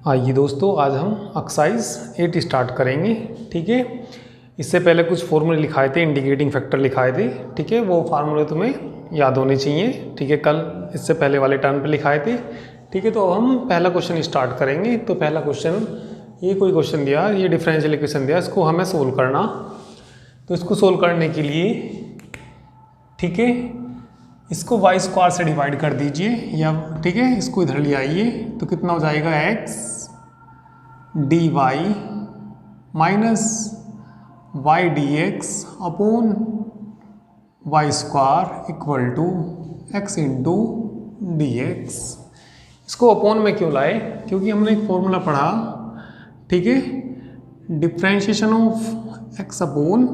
आइए दोस्तों, आज हम एक्सरसाइज 8 स्टार्ट करेंगे। ठीक है, इससे पहले कुछ फॉर्मूले लिखाए थे, इंटीग्रेटिंग फैक्टर लिखाए थे। ठीक है, वो फार्मूले तुम्हें याद होने चाहिए। ठीक है, कल इससे पहले वाले टर्न पे लिखाए थे। ठीक है, तो अब हम पहला क्वेश्चन स्टार्ट करेंगे। तो पहला क्वेश्चन, ये कोई क्वेश्चन दिया, ये डिफरेंशियल इक्वेशन दिया, इसको हमें सोल्व करना। तो इसको सोल्व करने के लिए, ठीक है, इसको वाई स्क्वायर से डिवाइड कर दीजिए, या ठीक है इसको इधर ले आइए। तो कितना हो जाएगा, x d y minus y d x upon y square equal to x into d x. इसको अपॉन में क्यों लाए? क्योंकि हमने एक फॉर्मूला पढ़ा, ठीक है, differentiation of x upon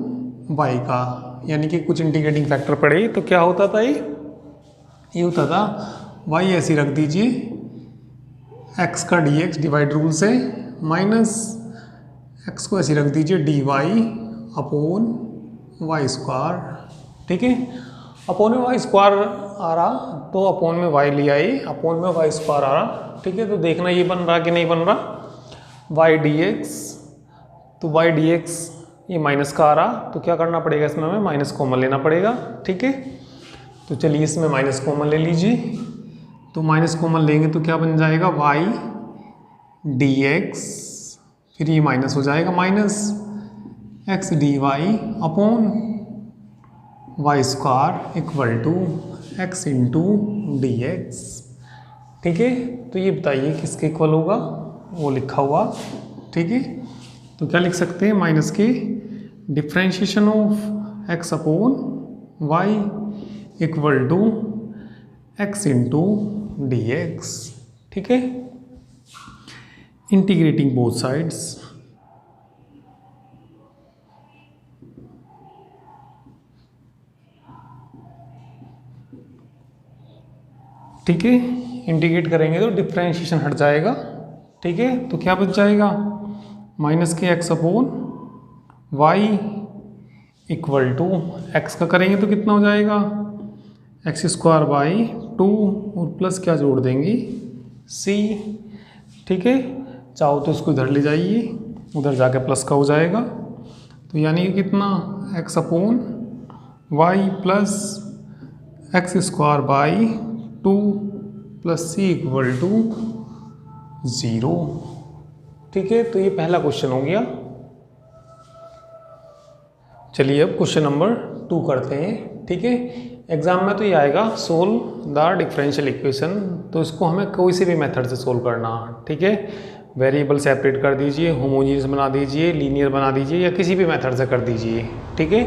y का, यानी कि कुछ इंटीग्रेटिंग फैक्टर पढ़े। तो क्या होता था, ये होता था वाई ऐसी रख दीजिए, एक्स का डी एक्स डिवाइड रूल से, माइनस एक्स को ऐसी रख दीजिए d y upon y square. ठीक है, अपॉन में वाई स्क्वायर आ रहा तो अपॉन में वाई ले आई, अपॉन में वाई स्क्वायर आ रहा। ठीक है, तो देखना ये बन रहा कि नहीं बन रहा, वाई डी एक्स। तो वाई डी एक्स ये माइनस का आ रहा, तो क्या करना पड़ेगा, इसमें हमें माइनस कॉमन लेना पड़ेगा। ठीक है, तो चलिए इसमें माइनस कॉमन ले लीजिए। तो माइनस कॉमन लेंगे तो क्या बन जाएगा, वाई डी एक्स, फिर ये माइनस हो जाएगा, minus x d y upon y square equal to x into d x. ठीक है, तो ये बताइए किसके इक्वल होगा, वो लिखा हुआ। ठीक है, तो क्या लिख सकते हैं, माइनस के differentiation of x upon y equal to x into d x. ठीक है, इंटीग्रेटिंग बोथ साइड्स। ठीक है, इंटीग्रेट करेंगे तो डिफ्रेंशिएशन हट जाएगा। ठीक है, तो क्या बच जाएगा, माइनस के x upon y equal to x का करेंगे तो कितना हो जाएगा, एक्स स्क्वायर बाई 2 और प्लस क्या जोड़ देंगे, सी। ठीक है, चाहो तो इसको इधर ले जाइए, उधर जाके प्लस का हो जाएगा। तो यानी कि कितना, x upon y plus x square by 2 plus c equal to 0। ठीक है, तो ये पहला क्वेश्चन हो गया। चलिए अब क्वेश्चन नंबर 2 करते हैं। ठीक है, एग्जाम में तो ये आएगा, सोल्व द डिफरेंशियल इक्वेशन। तो इसको हमें कोई से भी मेथड से सोल्व करना। ठीक है, वेरिएबल सेपरेट कर दीजिए, होमोजीनियस बना दीजिए, लीनियर बना दीजिए, या किसी भी मेथड से कर दीजिए। ठीक है,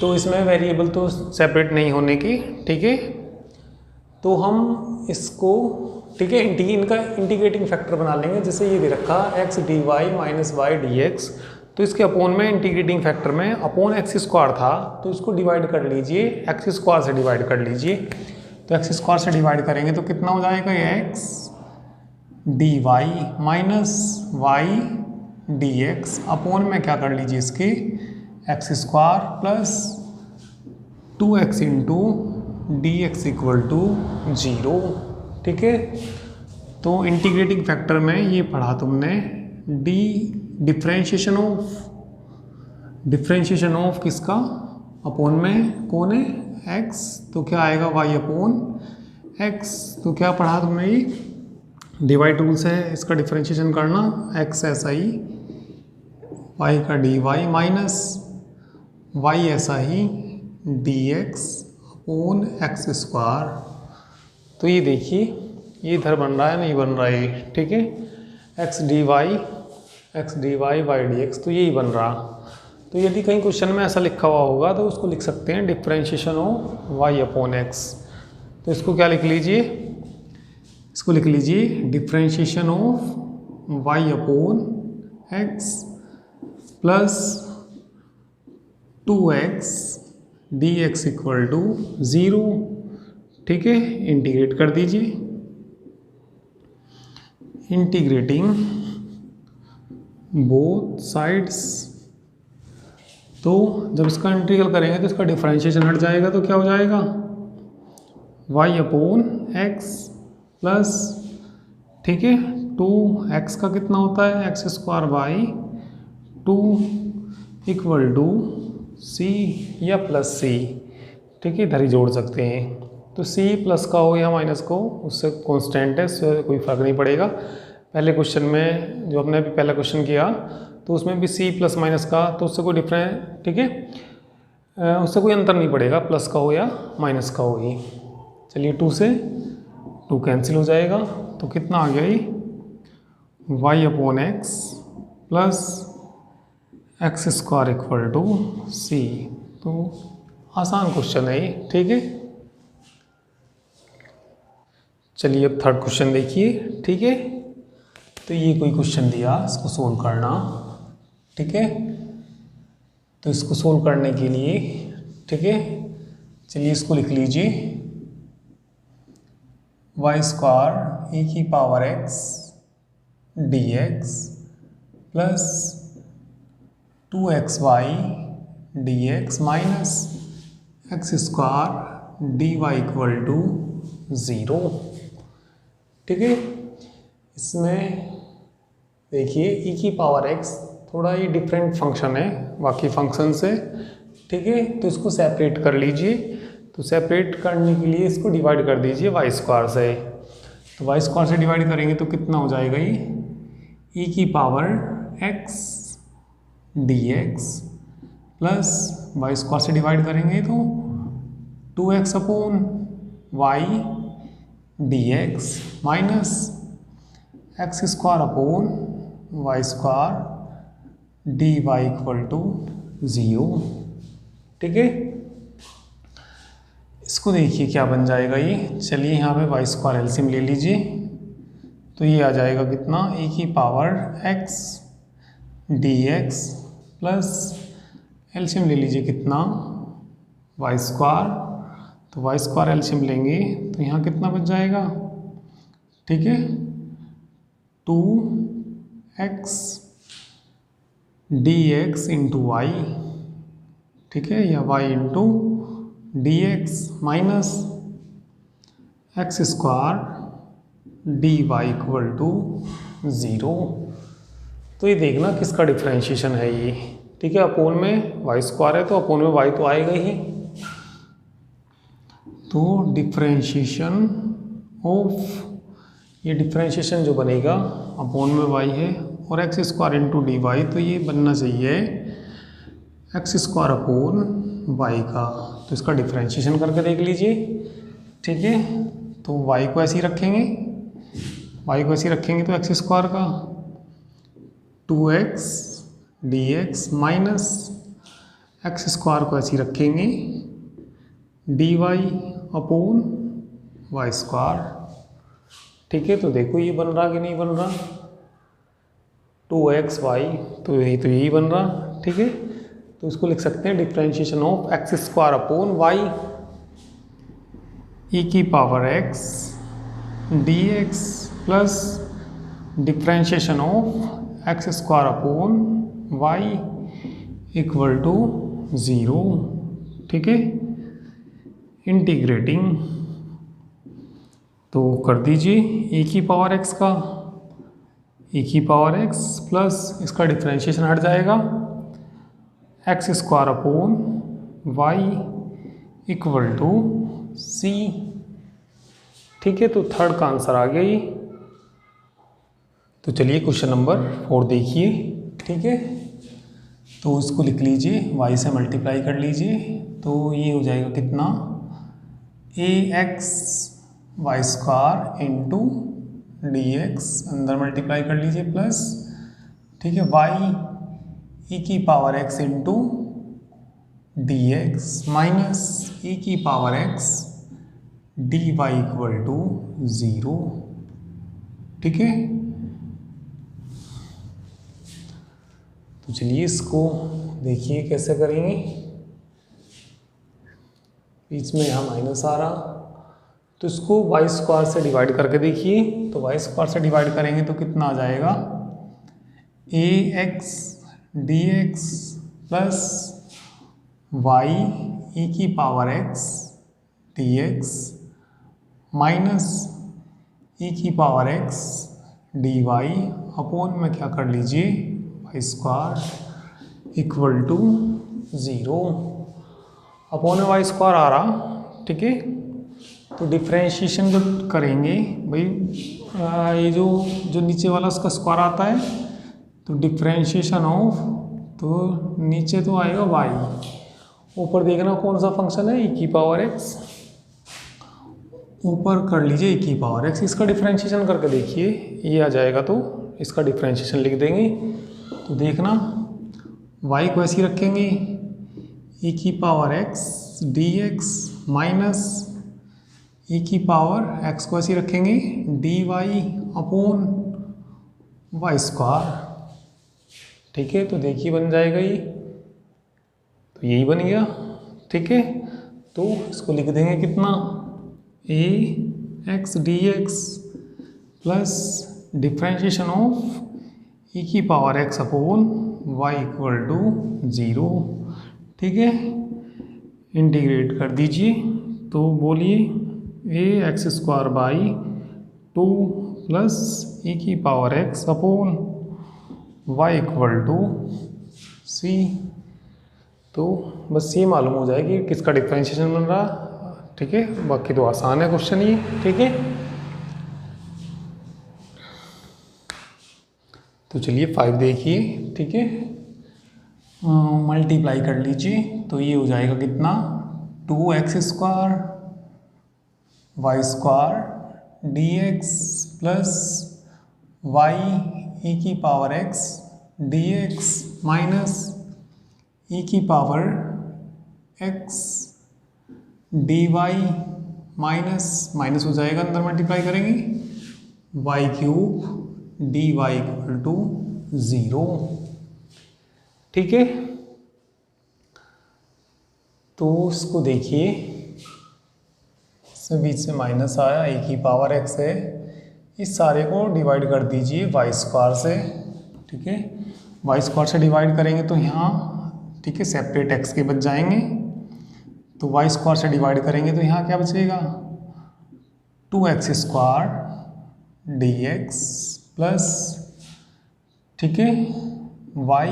तो इसमें वेरिएबल तो सेपरेट नहीं होने की। ठीक है, तो हम इसको, ठीक है, इनका इंटीग्रेटिंग फैक्टर बना लेंगे। जैसे ये दे रखा x d y minus y d x, तो इसके अपोन में इंटीग्रेटिंग फैक्टर में अपोन एक्स स्क्वायर था, तो इसको डिवाइड कर लीजिए, एक्स स्क्वायर से डिवाइड कर लीजिए। तो एक्स स्क्वायर से डिवाइड करेंगे तो कितना हो जाएगा, x d y minus y d x upon में क्या कर लीजिए, इसके x square plus 2x into d x equal to 0। ठीक है, तो इंटीग्रेटिंग फैक्टर में ये पढ़ा तुमने, डिफ्रेंशिएशन ऑफ किसका, अपोन में कौन है, x, तो क्या आएगा y अपोन x। तो क्या पढ़ा तुमने, ये डिवाइड रूल से इसका डिफ्रेंशिएशन करना, x ऐसा ही y का डी वाई माइनस y ऐसा ही d x upon x square. तो ये देखिए, ये इधर बन रहा है, नहीं बन रहा है। ठीक है, x d y y d x, तो यही बन रहा। तो यदि कहीं क्वेश्चन में ऐसा लिखा हुआ होगा तो उसको लिख सकते हैं differentiation of y upon x. तो इसको क्या लिख लीजिए, इसको लिख लीजिए differentiation of y upon x plus 2x d x equal to 0। ठीक है, इंटीग्रेट कर दीजिए, इंटीग्रेटिंग बोथ साइड्स। तो जब इसका इंटीग्रल करेंगे तो इसका डिफरेंशिएशन हट जाएगा, तो क्या हो जाएगा, y अपॉन एक्स प्लस, ठीक है, 2x का कितना होता है x square by 2 equal to c या प्लस सी, ठीक है, इधर ही जोड़ सकते हैं। तो सी प्लस का हो या माइनस का हो उससे कांस्टेंट है, उससे कोई फ़र्क नहीं पड़ेगा। पहले क्वेश्चन में जो हमने अभी पहला क्वेश्चन किया तो उसमें भी सी प्लस माइनस का, तो उससे कोई डिफरेंस, ठीक है, उससे कोई अंतर नहीं पड़ेगा, प्लस का हो या माइनस का हो ही। चलिए 2 से 2 कैंसिल हो जाएगा, तो कितना आ गया ये y upon x plus x square equal to c. तो आसान क्वेश्चन है ये, ठीक है। चलिए अब थर्ड क्वेश्चन देखिए, ठीक है। तो ये कोई क्वेश्चन दिया, इसको सोल्व करना, ठीक है। तो इसको सोल्व करने के लिए, ठीक है, चलिए इसको लिख लीजिए वाई स्क्वायर ई की power x d x plus 2xy d x minus x square d y equal to 0, ठीक है। इसमें देखिए ई की पावर एक्स थोड़ा ये डिफरेंट फंक्शन है बाकी फंक्शन से, ठीक है। तो इसको सेपरेट कर लीजिए, तो सेपरेट करने के लिए इसको डिवाइड कर दीजिए वाई स्क्वायर से। तो वाई स्क्वायर से डिवाइड करेंगे तो कितना हो जाएगा ये ई की power x d x plus y square से डिवाइड करेंगे तो 2x upon y d x minus x square upon y square d y equal to 0, ठीक है। इसको देखिए क्या बन जाएगा ये, चलिए यहाँ पे वाई स्क्वायर एलसीएम ले लीजिए, तो ये आ जाएगा कितना ए की power x d x plus LCM ले लीजिए कितना वाई स्क्वायर, तो वाई स्क्वायर एलसीएम लेंगे तो यहाँ कितना बच जाएगा, ठीक है, 2x d x into Y, ठीक है, या y into d x minus x square d y equal to 0। तो ये देखना किसका डिफ्रेंशिएशन है ये, ठीक है। अपोन में वाई स्क्वायर है तो अपोन में वाई तो आएगा ही, तो डिफ्रेंशिएशन ऑफ, ये डिफ्रेंशिएशन जो बनेगा अपोन में वाई है और x square into d y, तो ये बनना चाहिए एक्स स्क्वायर अपोन वाई का। तो इसका डिफ्रेंशिएशन करके देख लीजिए, ठीक है। तो वाई को ऐसे ही रखेंगे, वाई को ऐसे ही रखेंगे तो एक्स स्क्वायर का 2x d x minus x square को ऐसे ही रखेंगे d y upon y square, ठीक है। तो देखो ये बन रहा कि नहीं बन रहा, 2xy तो यही बन रहा, ठीक है। तो इसको लिख सकते हैं differentiation of x square upon y e की power x d x plus differentiation of x square upon y equal to 0, ठीक है। इंटीग्रेटिंग तो कर दीजिए ए की पावर एक्स का ए की पावर एक्स प्लस इसका डिफ्रेंशिएशन हट जाएगा x square upon y equal to c, ठीक है। तो थर्ड का आंसर आ गया ये। तो चलिए क्वेश्चन नंबर 4 देखिए, ठीक है। तो इसको लिख लीजिए, y से मल्टीप्लाई कर लीजिए, तो ये हो जाएगा कितना a x y square into d x, अंदर मल्टीप्लाई कर लीजिए प्लस, ठीक है, वाई ई की power x into d x minus e की power x d y equal to 0, ठीक है। तो चलिए इसको देखिए कैसे करेंगे, बीच में यहाँ माइनस आ रहा, तो इसको वाई स्क्वायर से डिवाइड करके देखिए, तो वाई स्क्वायर से डिवाइड करेंगे तो कितना आ जाएगा a x d x plus y e की power x d x minus e की power x d y upon में क्या कर लीजिए y square equal to 0 upon में वाई स्क्वायर आ रहा, ठीक है। तो डिफ्रेंशिएशन जो करेंगे भाई, ये जो नीचे वाला उसका स्क्वायर आता है, तो डिफ्रेंशिएशन ऑफ, तो नीचे तो आएगा वाई, ऊपर देखना कौन सा फंक्शन है, e की पावर x, ऊपर कर लीजिए e की पावर x। इसका डिफ्रेंशिएशन करके देखिए, ये आ जाएगा तो इसका डिफ्रेंशिएशन लिख देंगे। तो देखना y को ऐसे ही रखेंगे, e की पावर x dx माइनस e की पावर x को ऐसे ही रखेंगे dy अपॉन वाई स्क्वायर, ठीक है। तो देखिए बन जाएगा ये, तो यही बन गया, ठीक है। तो इसको लिख देंगे कितना, a x d x plus differentiation of e की power x upon y equal to 0, ठीक है। इंटीग्रेट कर दीजिए, तो बोलिए a x square by 2 plus e की power x upon y equal to c. तो बस ये मालूम हो जाएगी किसका डिफरेंशिएशन बन रहा, ठीक है। बाकी तो आसान है क्वेश्चन ये, ठीक है। तो चलिए 5 देखिए, ठीक है। मल्टीप्लाई कर लीजिए, तो ये हो जाएगा कितना, 2x square y square d x plus y e की power x d x minus e की power x d y minus minus हो जाएगा, अंदर मल्टीप्लाई करेंगे, y cube d y equal to 0, ठीक है। तो इसको देखिए, इसमें बीच से माइनस आया, e की पावर x है, इस सारे को डिवाइड कर दीजिए वाई स्क्वायर से, ठीक है। वाई स्क्वायर से डिवाइड करेंगे तो यहाँ, ठीक है, सेपरेट x के बच जाएंगे। तो वाई स्क्वायर से डिवाइड करेंगे तो यहाँ क्या बचेगा, 2x square d x plus, ठीक है, वाई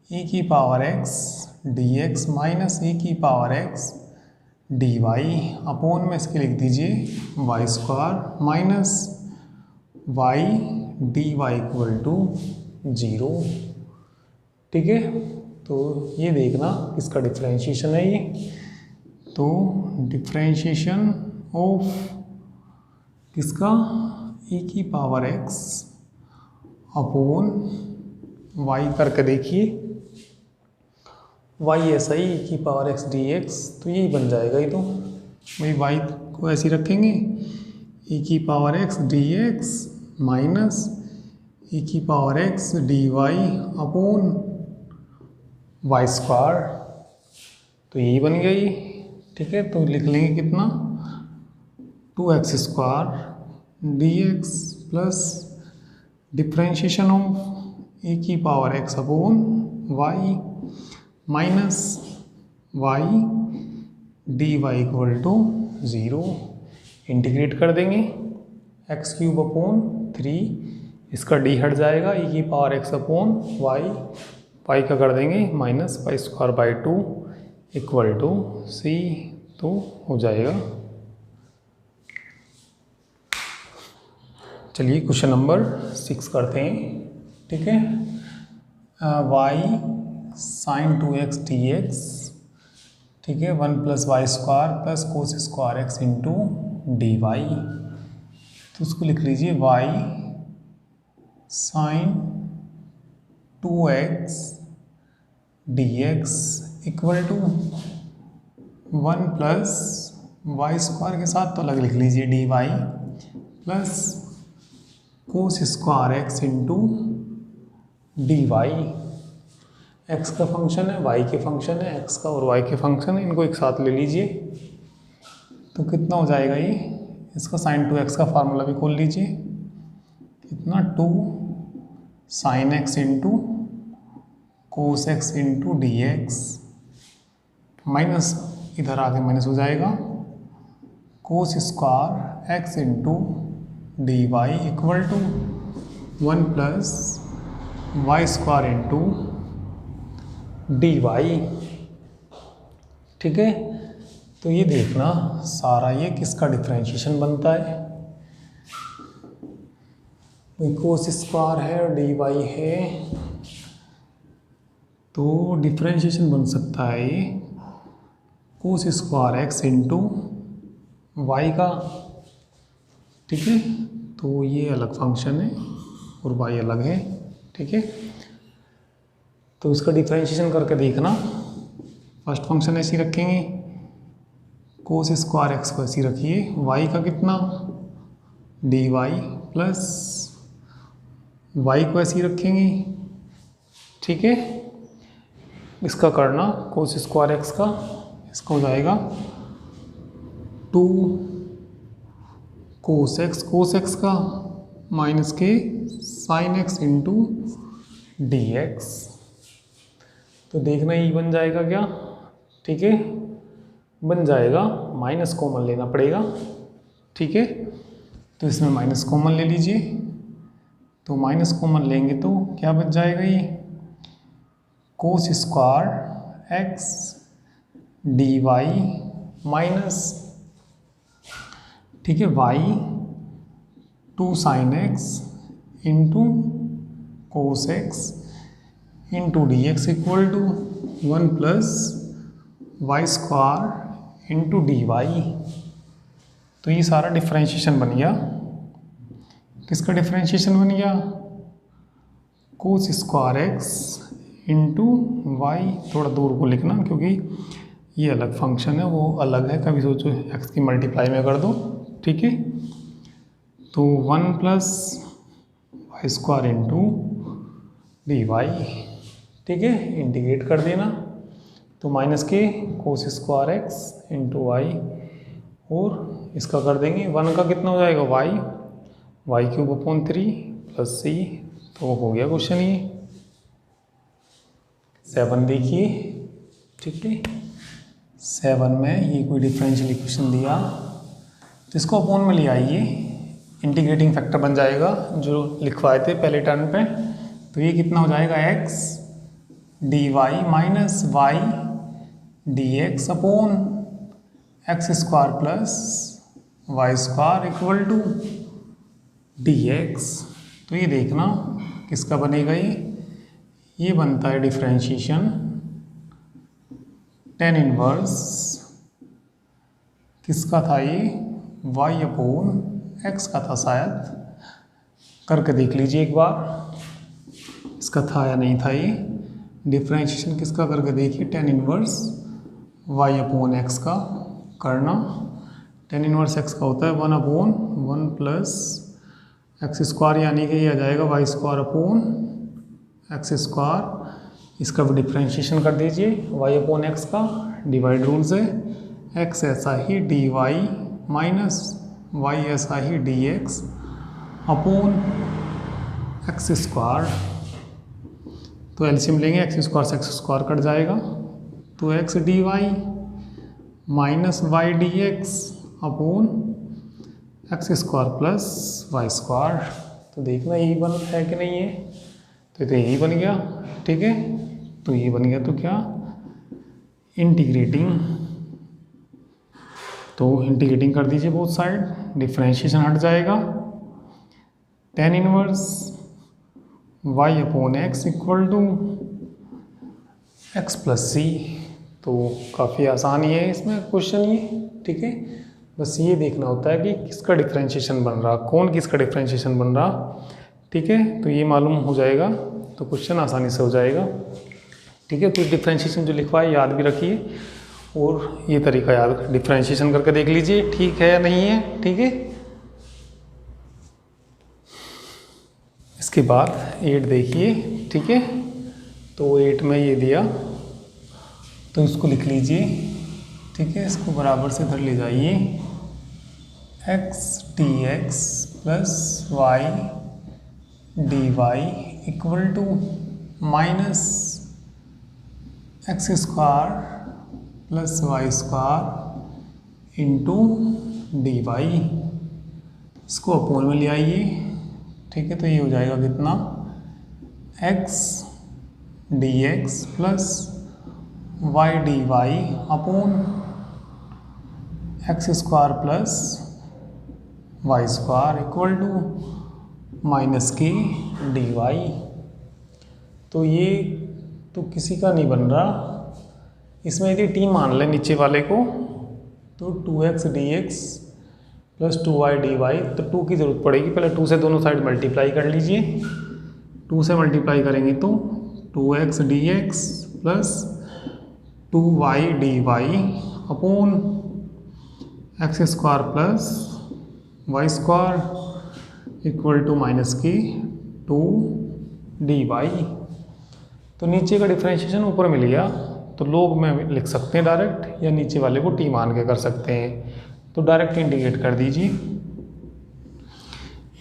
ई की power x d x minus e की power x d y upon में इसके लिख दीजिए y square minus y d y equal to 0, ठीक है। तो ये देखना इसका डिफरेंशिएशन है ये, तो डिफरेंशिएशन ऑफ किसका, e की पावर x अपॉन y करके देखिए, y ऐसा ही e की पावर x dx, तो यही बन जाएगा ये। तो वही y को ऐसे ही रखेंगे, e की पावर x dx माइनस e की power x dy upon y square, तो यही बन गया ये, ठीक है। तो लिख लेंगे कितना, 2x square d x plus differentiation of e की power x upon y minus y d y equal to 0, integrate कर देंगे, एक्स क्यूब अपॉन 3, इसका डी हट जाएगा, e की पावर x अपॉन वाई का कर देंगे minus y square by 2 equal to c, तो हो जाएगा। चलिए क्वेश्चन नंबर 6 करते हैं, ठीक है। वाई साइन 2x dx, ठीक है, 1 plus y square plus cos square x into d y. तो उसको लिख लीजिए y sine 2x dx equal to 1 plus y square के साथ तो अलग लिख लीजिए d y plus cos square x into d y. X का फंक्शन है, वाई के फंक्शन है, एक्स का और वाई के फंक्शन है, इनको एक साथ ले लीजिए। तो कितना हो जाएगा ये, इसका साइन 2x का फार्मूला भी खोल लीजिए, कितना 2 sine x into cos x into d x minus इधर आके माइनस हो जाएगा cos square x into d y equal to 1 plus y square into d y. ठीक है, तो ये देखना सारा ये किसका डिफरेंशिएशन बनता है, कोस स्क्वायर है और डी वाई है, तो डिफरेंशिएशन बन सकता है ये cos square x into y का। ठीक है, तो ये अलग फंक्शन है और वाई अलग है। ठीक है, तो इसका डिफरेंशिएशन करके देखना, फर्स्ट फंक्शन ऐसी रखेंगे, कोस स्क्वायर एक्स को ऐसी रखिए, वाई का कितना डी वाई प्लस वाई को ऐसी रखेंगे। ठीक है, इसका करना कोस स्क्वायर एक्स का, इसका हो जाएगा 2 कोस एक्स का माइनस के sign x into d x. तो देखना ये बन जाएगा क्या, ठीक है बन जाएगा, माइनस कॉमन लेना पड़ेगा। ठीक है, तो इसमें माइनस कॉमन ले लीजिए, तो माइनस कॉमन लेंगे तो क्या बच जाएगा, ये cos square x d y minus, ठीक है y 2 sine x into cos x into d x equal to 1 plus y square into d y. तो ये सारा डिफरेंशिएशन बन गया, किसका डिफरेंशिएशन बन गया, cos square x into y. थोड़ा दूर को लिखना क्योंकि ये अलग फंक्शन है, वो अलग है, कभी सोचो एक्स की मल्टीप्लाई में कर दो। ठीक है, तो 1 plus y square into d y. ठीक है, इंटीग्रेट कर देना, तो माइनस के cos square x into y, और इसका कर देंगे 1 का कितना हो जाएगा y cube upon 3 plus c. तो हो गया क्वेश्चन ये 7 देखिए। ठीक है, 7 में ये कोई डिफरेंशियल इक्वेशन दिया तो इसको अपॉन में ले आइए, इंटीग्रेटिंग फैक्टर बन जाएगा जो लिखवाए थे पहले टर्म पे। तो ये कितना हो जाएगा x d y minus y d x upon x square plus y square equal to d x. तो ये देखना किसका बनेगा, ये बनता है डिफरेंशिएशन टेन इनवर्स किसका था, ये वाई अपॉन एक्स का था शायद, करके देख लीजिए एक बार इसका था या नहीं था। ये डिफरेंशिएशन किसका करके देखिए, tan inverse y upon x का करना। टेन इनवर्स एक्स का होता है 1 अपॉन 1 प्लस एक्स स्क्वायर, यानी कि ये आ जाएगा y square upon x square. इसका भी डिफरेंशिएशन कर दीजिए वाई अपॉन एक्स का, डिवाइड रूल से, एक्स ऐसा ही डी वाई माइनस वाई ऐसा ही d x upon x square. तो एलसीएम लेंगे, एक्स स्क्वायर से एक्स स्क्वायर कट जाएगा, तो x d y minus y d x upon x square plus y square. तो देखना यही बन है कि नहीं है, तो यही बन गया। ठीक है, तो ये बन गया, तो क्या इंटीग्रेटिंग, तो इंटीग्रेटिंग कर दीजिए बोथ साइड, डिफरेंशिएशन हट जाएगा, tan inverse y upon x equal to x plus c. तो काफ़ी आसान ही है इसमें क्वेश्चन ये। ठीक है, बस ये देखना होता है कि किसका डिफरेंशिएशन बन रहा, कौन किसका डिफरेंशिएशन बन रहा। ठीक है, तो ये मालूम हो जाएगा तो क्वेश्चन आसानी से हो जाएगा। ठीक है, तो डिफरेंशिएशन जो लिखवा है याद भी रखिए, और ये तरीका याद डिफरेंशिएशन करके देख लीजिए ठीक है या नहीं है। ठीक है, इसके बाद 8 देखिए। ठीक है, तो 8 में ये दिया तो इसको लिख लीजिए। ठीक है, इसको बराबर से इधर ले जाइए, x d x plus y d y equal to minus x square plus y square into d y. इसको अपोन में ले आइए, ठीक है। तो ये हो जाएगा कितना, x dx plus y dy upon x square plus y square equal to minus के डी वाई। तो ये तो किसी का नहीं बन रहा, इसमें यदि टी मान लें नीचे वाले को तो 2x dx plus 2y dy, तो 2 की ज़रूरत पड़ेगी, पहले 2 से दोनों साइड मल्टीप्लाई कर लीजिए। 2 से मल्टीप्लाई करेंगे तो 2x dx plus 2y dy upon x square plus y square equal to minus की 2 dy। तो नीचे का डिफरेंशिएशन ऊपर मिल गया, तो लोग में लिख सकते हैं डायरेक्ट, या नीचे वाले को टी मान के कर सकते हैं। तो डायरेक्ट इंटीग्रेट कर दीजिए,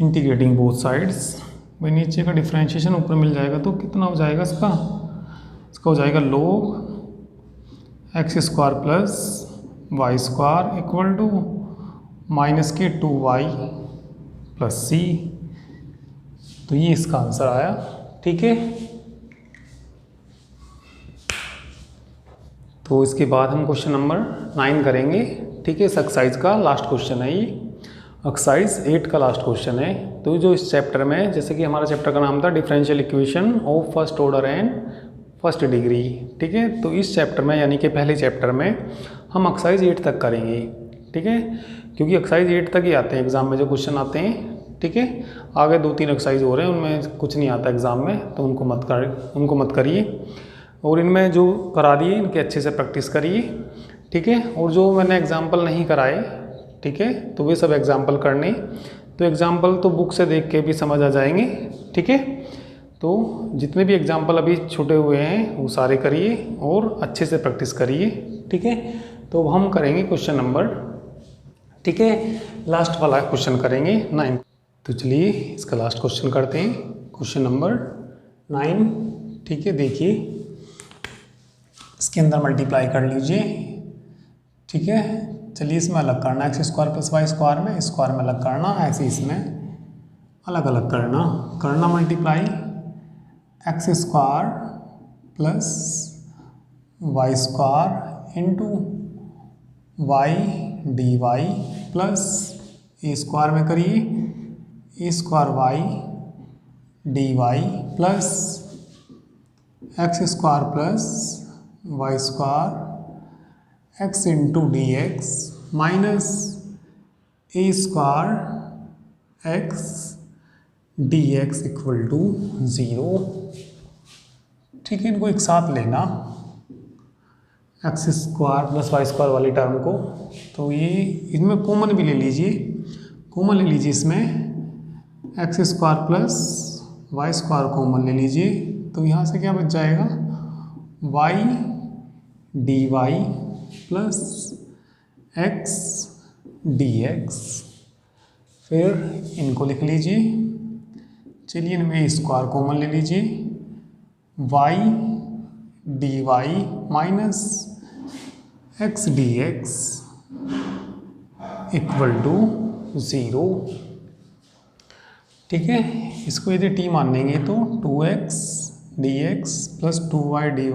इंटीग्रेटिंग बोथ साइड्स। भाई नीचे का डिफरेंशिएशन ऊपर मिल जाएगा तो कितना हो जाएगा इसका हो जाएगा log x square plus y square equal to minus के 2y प्लस सी। तो ये इसका आंसर आया, ठीक है। तो इसके बाद हम क्वेश्चन नंबर 9 करेंगे, ठीक है। इस एक्सरसाइज का लास्ट क्वेश्चन है ये, एक्सरसाइज 8 का लास्ट क्वेश्चन है। तो जो इस चैप्टर में, जैसे कि हमारा चैप्टर का नाम था differential equation of first order and first degree, ठीक है। तो इस चैप्टर में यानी कि पहले चैप्टर में हम एक्सरसाइज 8 तक करेंगे, ठीक है। क्योंकि एक्सरसाइज 8 तक ही आते हैं एग्जाम में जो क्वेश्चन आते हैं, ठीक है। आगे 2-3 एक्सरसाइज हो रहे हैं, उनमें कुछ नहीं आता एग्जाम में, तो उनको मत करिए। और इनमें जो करा दिए इनके अच्छे से प्रैक्टिस करिए, ठीक है। और जो मैंने एग्जाम्पल नहीं कराए, ठीक है, तो वे सब एग्जाम्पल करने, तो एग्जाम्पल तो बुक से देख के भी समझ आ जाएंगे, ठीक है। तो जितने भी एग्जाम्पल अभी छूटे हुए हैं वो सारे करिए और अच्छे से प्रैक्टिस करिए, ठीक है। तो हम करेंगे क्वेश्चन नंबर, ठीक है, लास्ट वाला क्वेश्चन करेंगे 9। तो चलिए इसका लास्ट क्वेश्चन करते हैं, क्वेश्चन नंबर 9, ठीक है। देखिए इसके अंदर मल्टीप्लाई कर लीजिए, ठीक है। चलिए इसमें अलग करना, x square plus y square में स्क्वायर में अलग करना, ऐसे इसमें अलग अलग करना multiply x square plus y square into y d y plus a square में करिए a square y d y plus x square plus y square x into d x minus a square x d x equal to 0, ठीक है। इनको एक साथ लेना, x square plus y square वाली term को, तो ये इनमें कॉमन भी ले लीजिए, इसमें x square plus y square common ले लीजिए। तो यहाँ से क्या बच जाएगा, y d y plus x d x. फिर इनको लिख लीजिए, चलिए इनमें स्क्वायर कॉमन ले लीजिए, y d y minus x d x equal to 0, ठीक है। इसको यदि टी मान लेंगे तो 2x dx plus 2y dy,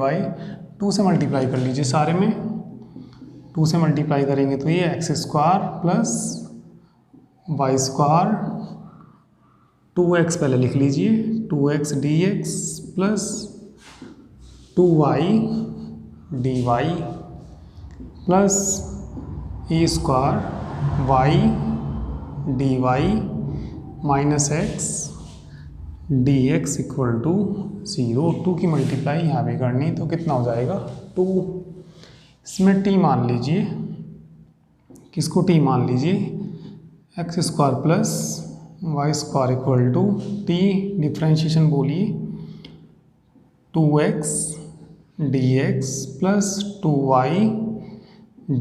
2 से मल्टीप्लाई कर लीजिए सारे में, 2 से मल्टीप्लाई करेंगे तो ये x square plus y square, 2x पहले लिख लीजिए, 2x dx plus 2y dy plus a square y d y minus x d x equal to 0। 2 की मल्टीप्लाई यहाँ भी करनी, तो कितना हो जाएगा 2। इसमें टी मान लीजिए, किसको टी मान लीजिए, x square plus y square equal to t differentiation बोलिए 2x dx plus 2y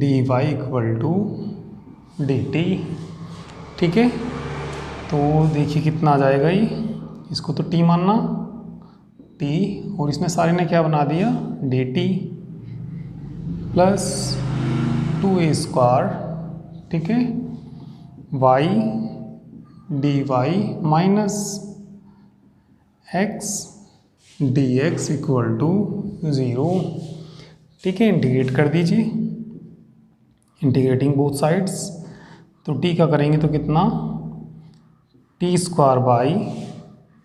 dy equal to dt, ठीक है। तो देखिए कितना आ जाएगा ये, इसको तो टी मानना, टी, और इसमें सारे ने क्या बना दिया dt प्लस 2a स्क्वायर, ठीक है, y d y minus x d x equal to 0। ठीक है, इंटीग्रेट कर दीजिए, इंटीग्रेटिंग बोथ साइड्स। तो टी का करेंगे तो कितना, t square by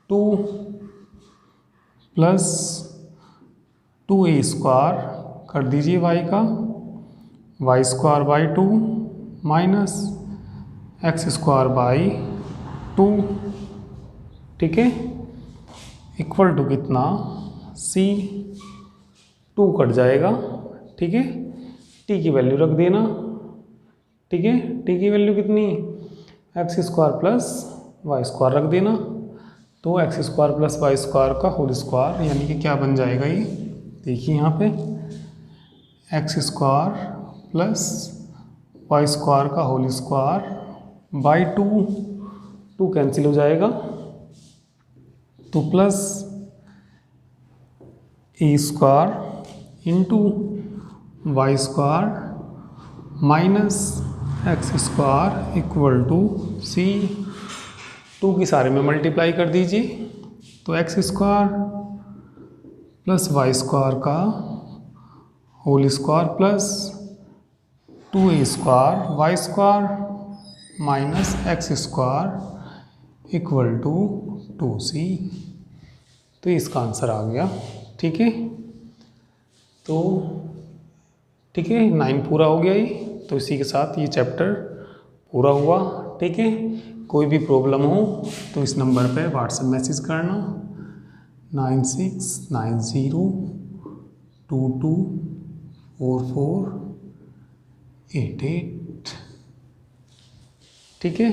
2 plus 2a square कर दीजिए वाई का, y square by 2 minus x square by 2। ठीक है, इक्वल टू कितना, सी 2 कट जाएगा। ठीक है, टी की वैल्यू रख देना। ठीक है, टी की वैल्यू कितनी, x square plus y square रख देना। तो x square plus y square का होल स्क्वायर यानी कि क्या बन जाएगा, ये देखिए यहाँ पे x square plus y square का होल स्क्वायर बाई 2 कैंसिल हो जाएगा, तो plus a square into y square minus x square equal to c. 2 की सारे में मल्टीप्लाई कर दीजिए, तो x square plus y square का whole square plus 2a square y square minus x square equal to 2c। तो इसका answer आ गया। ठीक है, तो ठीक है 9 पूरा हो गया ये। तो इसी के साथ ये चैप्टर पूरा हुआ। ठीक है, कोई भी प्रॉब्लम हो तो इस नंबर पे व्हाट्सएप मैसेज करना 9690224488। ठीक है।